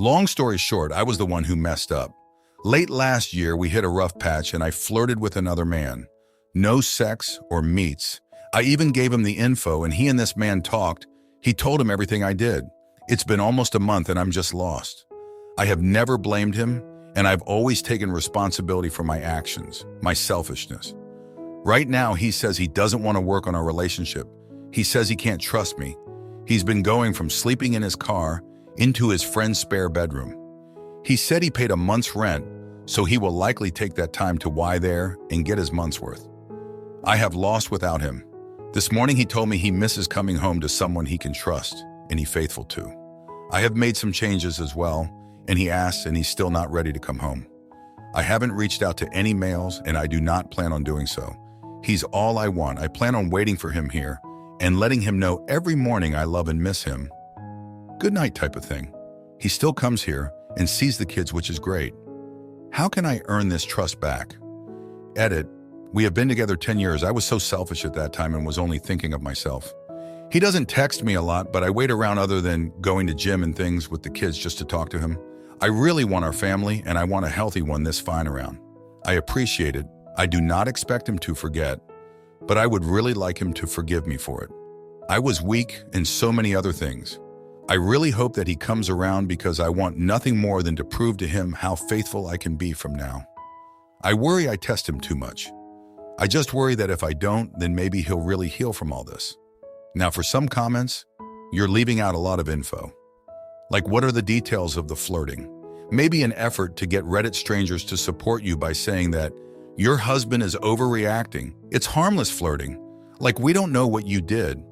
Long story short, I was the one who messed up. Late last year, we hit a rough patch and I flirted with another man. No sex or meets. I even gave him the info and he and this man talked. He told him everything I did. It's been almost a month and I'm just lost. I have never blamed him and I've always taken responsibility for my actions, my selfishness. Right now, he says he doesn't want to work on our relationship. He says he can't trust me. He's been going from sleeping in his car into his friend's spare bedroom. He said he paid a month's rent, so he will likely take that time to lie there and get his month's worth. I have lost without him. This morning he told me he misses coming home to someone he can trust and he's faithful to. I have made some changes as well, and he asks and he's still not ready to come home. I haven't reached out to any males and I do not plan on doing so. He's all I want. I plan on waiting for him here and letting him know every morning I love and miss him. Good night type of thing. He still comes here and sees the kids, which is great. How can I earn this trust back? Edit. We have been together 10 years. I was so selfish at that time and was only thinking of myself. He doesn't text me a lot, but I wait around other than going to gym and things with the kids just to talk to him. I really want our family and I want a healthy one this fine around. I appreciate it. I do not expect him to forget, but I would really like him to forgive me for it. I was weak in so many other things. I really hope that he comes around because I want nothing more than to prove to him how faithful I can be from now. I worry I test him too much. I just worry that if I don't, then maybe he'll really heal from all this. Now for some comments, you're leaving out a lot of info. Like what are the details of the flirting? Maybe an effort to get Reddit strangers to support you by saying that your husband is overreacting. It's harmless flirting. Like we don't know what you did,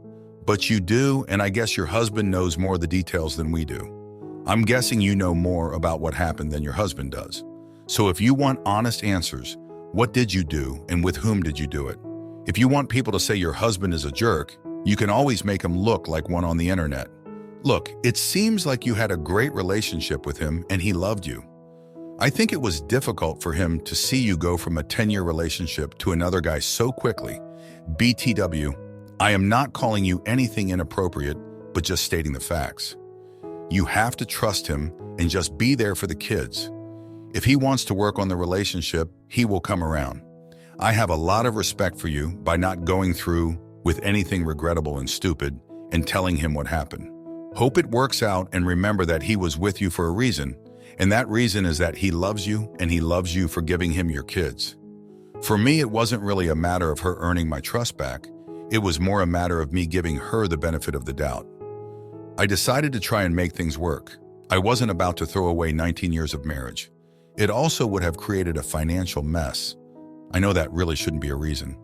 but you do, and I guess your husband knows more of the details than we do. I'm guessing you know more about what happened than your husband does. So if you want honest answers, what did you do and with whom did you do it? If you want people to say your husband is a jerk, you can always make him look like one on the internet. Look, it seems like you had a great relationship with him and he loved you. I think it was difficult for him to see you go from a 10-year relationship to another guy so quickly. BTW, I am not calling you anything inappropriate, but just stating the facts. You have to trust him and just be there for the kids. If he wants to work on the relationship, he will come around. I have a lot of respect for you by not going through with anything regrettable and stupid and telling him what happened. Hope it works out and remember that he was with you for a reason, and that reason is that he loves you and he loves you for giving him your kids. For me, it wasn't really a matter of her earning my trust back. It was more a matter of me giving her the benefit of the doubt. I decided to try and make things work. I wasn't about to throw away 19 years of marriage. It also would have created a financial mess. I know that really shouldn't be a reason,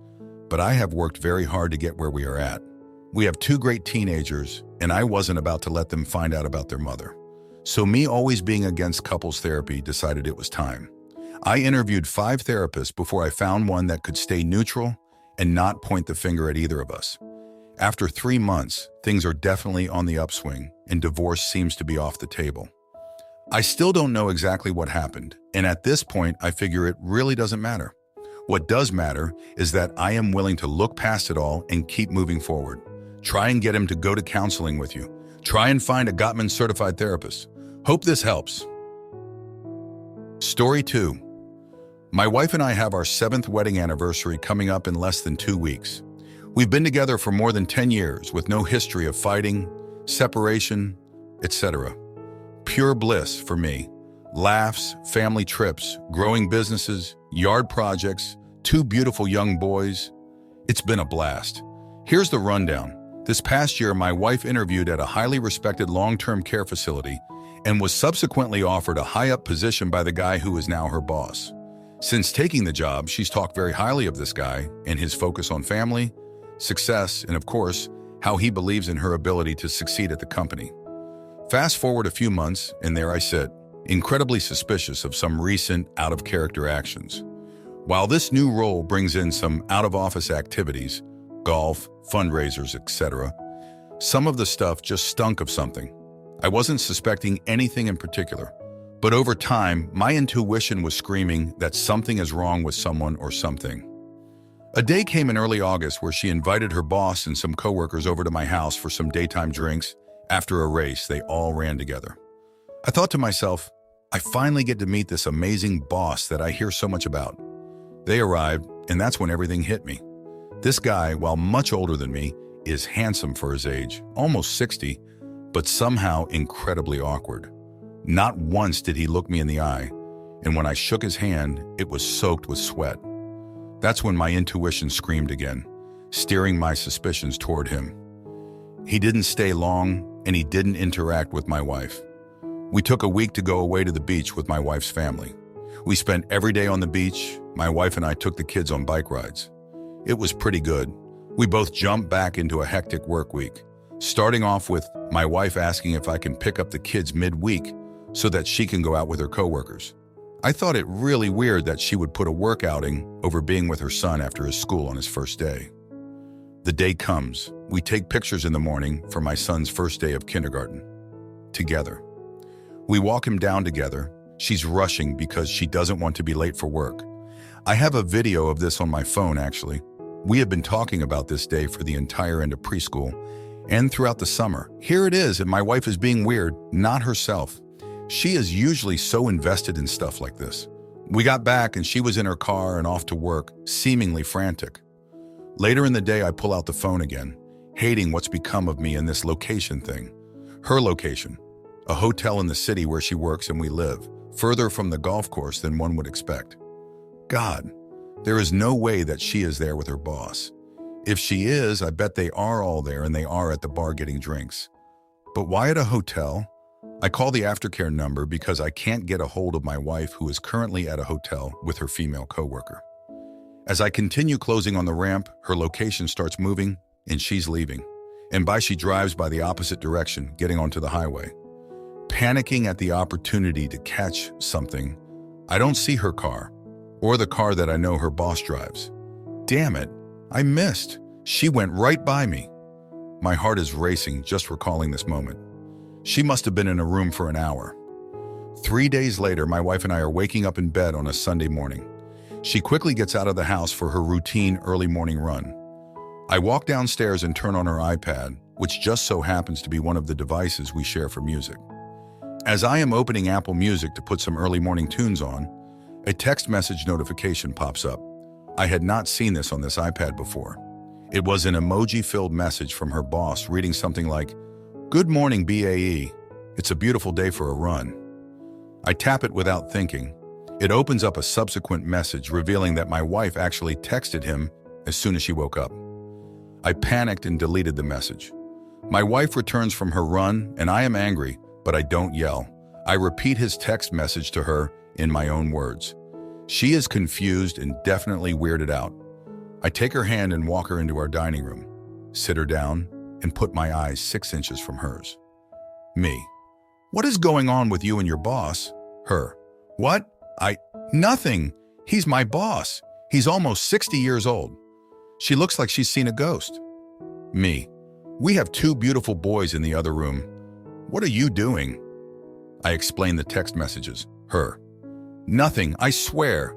but I have worked very hard to get where we are at. We have 2 great teenagers, and I wasn't about to let them find out about their mother. So me always being against couples therapy decided it was time. I interviewed 5 therapists before I found one that could stay neutral and not point the finger at either of us. After 3 months, things are definitely on the upswing and divorce seems to be off the table. I still don't know exactly what happened, and at this point, I figure it really doesn't matter. What does matter is that I am willing to look past it all and keep moving forward. Try and get him to go to counseling with you. Try and find a Gottman certified therapist. Hope this helps. Story 2. My wife and I have our 7th wedding anniversary coming up in less than 2 weeks. We've been together for more than 10 years with no history of fighting, separation, etc. Pure bliss for me. Laughs, family trips, growing businesses, yard projects, 2 beautiful young boys. It's been a blast. Here's the rundown. This past year, my wife interviewed at a highly respected long-term care facility and was subsequently offered a high-up position by the guy who is now her boss. Since taking the job, she's talked very highly of this guy and his focus on family, success, and of course, how he believes in her ability to succeed at the company. Fast forward a few months, and there I sit, incredibly suspicious of some recent out-of-character actions. While this new role brings in some out-of-office activities, golf, fundraisers, etc., some of the stuff just stunk of something. I wasn't suspecting anything in particular, but over time, my intuition was screaming that something is wrong with someone or something. A day came in early August where she invited her boss and some coworkers over to my house for some daytime drinks. After a race, they all ran together. I thought to myself, I finally get to meet this amazing boss that I hear so much about. They arrived, and that's when everything hit me. This guy, while much older than me, is handsome for his age, almost 60, but somehow incredibly awkward. Not once did he look me in the eye, and when I shook his hand, it was soaked with sweat. That's when my intuition screamed again, steering my suspicions toward him. He didn't stay long, and he didn't interact with my wife. We took a week to go away to the beach with my wife's family. We spent every day on the beach. My wife and I took the kids on bike rides. It was pretty good. We both jumped back into a hectic work week, starting off with my wife asking if I can pick up the kids midweek so that she can go out with her coworkers. I thought it really weird that she would put a work outing over being with her son after his school on his first day. The day comes. We take pictures in the morning for my son's first day of kindergarten. Together. We walk him down together. She's rushing because she doesn't want to be late for work. I have a video of this on my phone, actually. We have been talking about this day for the entire end of preschool and throughout the summer. Here it is, and my wife is being weird, not herself. She is usually so invested in stuff like this. We got back and she was in her car and off to work, seemingly frantic. Later in the day, I pull out the phone again, hating what's become of me in this location thing. Her location, a hotel in the city where she works and we live, further from the golf course than one would expect. God, there is no way that she is there with her boss. If she is, I bet they are all there and they are at the bar getting drinks. But why at a hotel? I call the aftercare number because I can't get a hold of my wife, who is currently at a hotel with her female coworker. As I continue closing on the ramp, her location starts moving and she's leaving. And she drives by the opposite direction, getting onto the highway. Panicking at the opportunity to catch something, I don't see her car, or the car that I know her boss drives. Damn it, I missed. She went right by me. My heart is racing just recalling this moment. She must have been in a room for an hour. 3 days later, my wife and I are waking up in bed on a Sunday morning. She quickly gets out of the house for her routine early morning run. I walk downstairs and turn on her iPad, which just so happens to be one of the devices we share for music. As I am opening Apple Music to put some early morning tunes on, a text message notification pops up. I had not seen this on this iPad before. It was an emoji-filled message from her boss reading something like, "Good morning, BAE. It's a beautiful day for a run." I tap it without thinking. It opens up a subsequent message revealing that my wife actually texted him as soon as she woke up. I panicked and deleted the message. My wife returns from her run and I am angry, but I don't yell. I repeat his text message to her in my own words. She is confused and definitely weirded out. I take her hand and walk her into our dining room, sit her down, and put my eyes 6 inches from hers. Me. "What is going on with you and your boss?" Her. "What? Nothing. He's my boss. He's almost 60 years old." She looks like she's seen a ghost. Me. "We have 2 beautiful boys in the other room. What are you doing?" I explain the text messages. Her. "Nothing, I swear."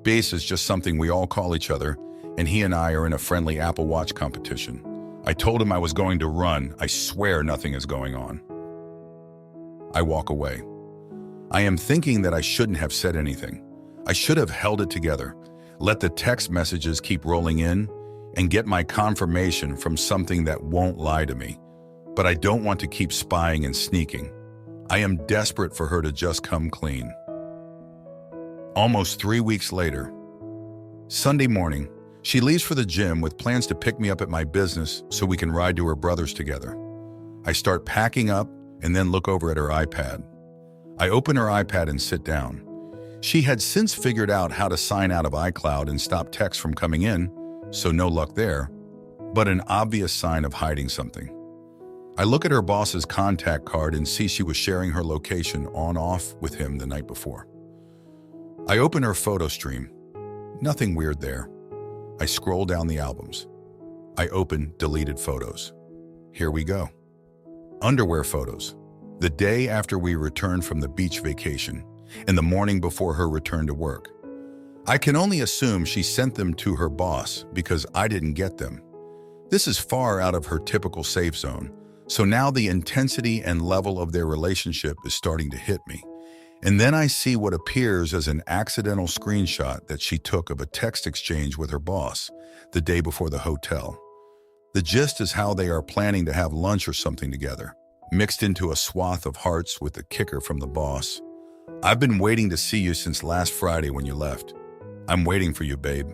Base is just something we all call each other, and he and I are in a friendly Apple Watch competition. I told him I was going to run. I swear nothing is going on. I walk away. I am thinking that I shouldn't have said anything. I should have held it together, let the text messages keep rolling in, and get my confirmation from something that won't lie to me. But I don't want to keep spying and sneaking. I am desperate for her to just come clean. Almost 3 weeks later. Sunday morning, she leaves for the gym with plans to pick me up at my business so we can ride to her brother's together. I start packing up and then look over at her iPad. I open her iPad and sit down. She had since figured out how to sign out of iCloud and stop texts from coming in, so no luck there, but an obvious sign of hiding something. I look at her boss's contact card and see she was sharing her location on-off with him the night before. I open her photo stream. Nothing weird there. I scroll down the albums. I open deleted photos. Here we go. Underwear photos. The day after we returned from the beach vacation, and the morning before her return to work. I can only assume she sent them to her boss because I didn't get them. This is far out of her typical safe zone, So now the intensity and level of their relationship is starting to hit me. And then I see what appears as an accidental screenshot that she took of a text exchange with her boss the day before the hotel. The gist is how they are planning to have lunch or something together, mixed into a swath of hearts with the kicker from the boss. "I've been waiting to see you since last Friday when you left. I'm waiting for you, babe."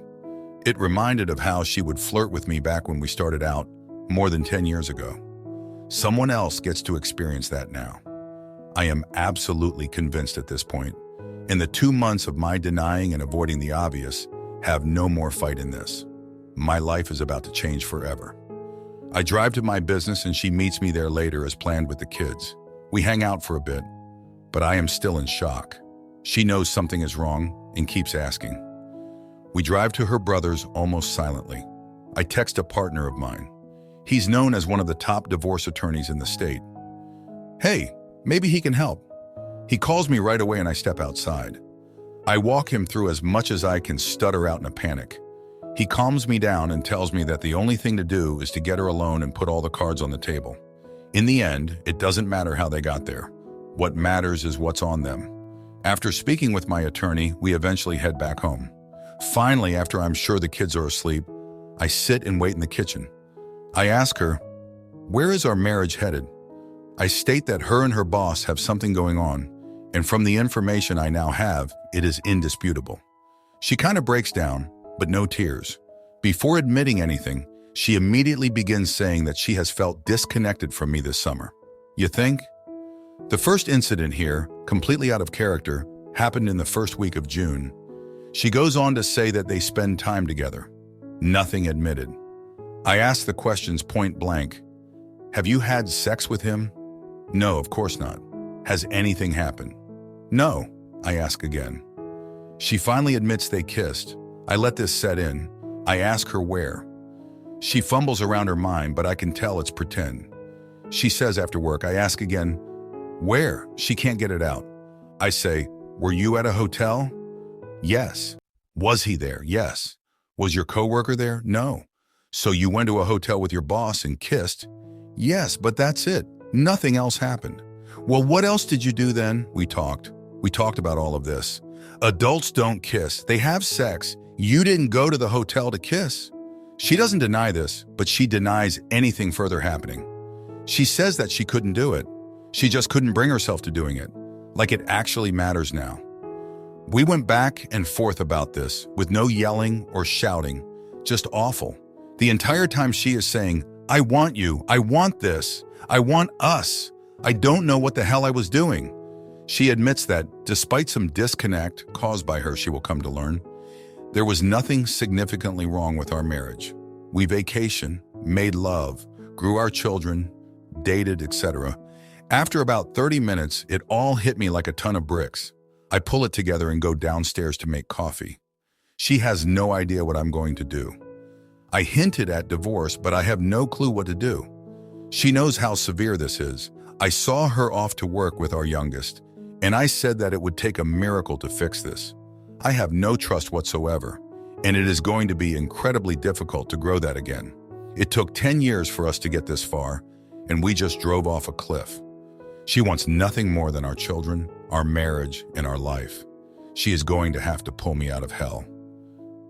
It reminded of how she would flirt with me back when we started out more than 10 years ago. Someone else gets to experience that now. I am absolutely convinced at this point, and the 2 months of my denying and avoiding the obvious have no more fight in this. My life is about to change forever. I drive to my business and she meets me there later as planned with the kids. We hang out for a bit, but I am still in shock. She knows something is wrong and keeps asking. We drive to her brother's almost silently. I text a partner of mine. He's known as one of the top divorce attorneys in the state. "Hey, maybe he can help." He calls me right away and I step outside. I walk him through as much as I can, stutter out in a panic. He calms me down and tells me that the only thing to do is to get her alone and put all the cards on the table. In the end, it doesn't matter how they got there. What matters is what's on them. After speaking with my attorney, we eventually head back home. Finally, after I'm sure the kids are asleep, I sit and wait in the kitchen. I ask her, "Where is our marriage headed?" I state that her and her boss have something going on, and from the information I now have, it is indisputable. She kind of breaks down, but no tears. Before admitting anything, she immediately begins saying that she has felt disconnected from me this summer. You think? The first incident here, completely out of character, happened in the first week of June. She goes on to say that they spend time together. Nothing admitted. I ask the questions point blank. "Have you had sex with him?" "No, of course not." "Has anything happened?" "No." I ask again. She finally admits they kissed. I let this set in. I ask her where. She fumbles around her mind, but I can tell it's pretend. She says after work. I ask again, "Where?" She can't get it out. I say, "Were you at a hotel?" "Yes." "Was he there?" "Yes." "Was your coworker there?" "No." "So you went to a hotel with your boss and kissed?" "Yes, but that's it. Nothing else happened." "Well, what else did you do then?" We talked about all of this. Adults don't kiss. They have sex. You didn't go to the hotel to kiss. She doesn't deny this, but she denies anything further happening. She says that she couldn't do it. She just couldn't bring herself to doing it. Like it actually matters now. We went back and forth about this with no yelling or shouting, just awful. The entire time she is saying, "I want you, I want this, I want us. I don't know what the hell I was doing." She admits that, despite some disconnect caused by her, she will come to learn, there was nothing significantly wrong with our marriage. We vacationed, made love, grew our children, dated, etc. After about 30 minutes, it all hit me like a ton of bricks. I pull it together and go downstairs to make coffee. She has no idea what I'm going to do. I hinted at divorce, but I have no clue what to do. She knows how severe this is. I saw her off to work with our youngest, and I said that it would take a miracle to fix this. I have no trust whatsoever, and it is going to be incredibly difficult to grow that again. It took 10 years for us to get this far, and we just drove off a cliff. She wants nothing more than our children, our marriage, and our life. She is going to have to pull me out of hell.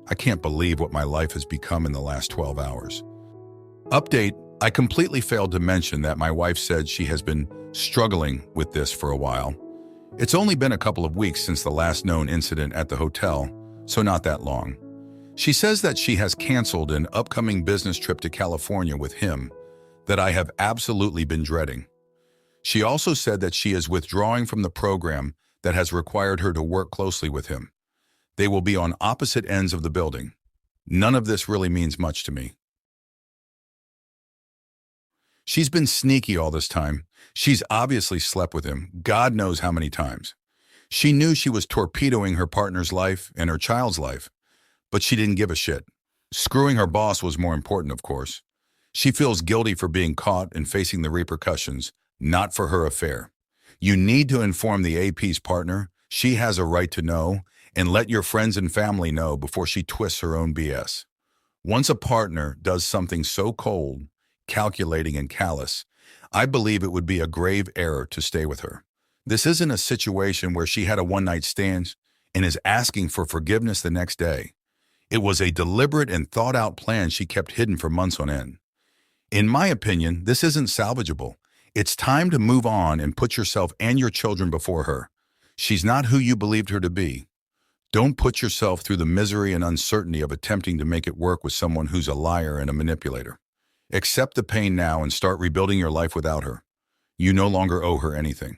I can't believe what my life has become in the last 12 hours. Update, I completely failed to mention that my wife said she has been struggling with this for a while. It's only been a couple of weeks since the last known incident at the hotel, so not that long. She says that she has canceled an upcoming business trip to California with him that I have absolutely been dreading. She also said that she is withdrawing from the program that has required her to work closely with him. They will be on opposite ends of the building. None of this really means much to me. She's been sneaky all this time. She's obviously slept with him, God knows how many times. She knew she was torpedoing her partner's life and her child's life, but she didn't give a shit. Screwing her boss was more important, of course. She feels guilty for being caught and facing the repercussions, not for her affair. You need to inform the AP's partner. She has a right to know, and let your friends and family know before she twists her own BS. Once a partner does something so cold, calculating, and callous, I believe it would be a grave error to stay with her. This isn't a situation where she had a one-night stand and is asking for forgiveness the next day. It was a deliberate and thought-out plan she kept hidden for months on end. In my opinion, this isn't salvageable. It's time to move on and put yourself and your children before her. She's not who you believed her to be. Don't put yourself through the misery and uncertainty of attempting to make it work with someone who's a liar and a manipulator. Accept the pain now and start rebuilding your life without her. You no longer owe her anything.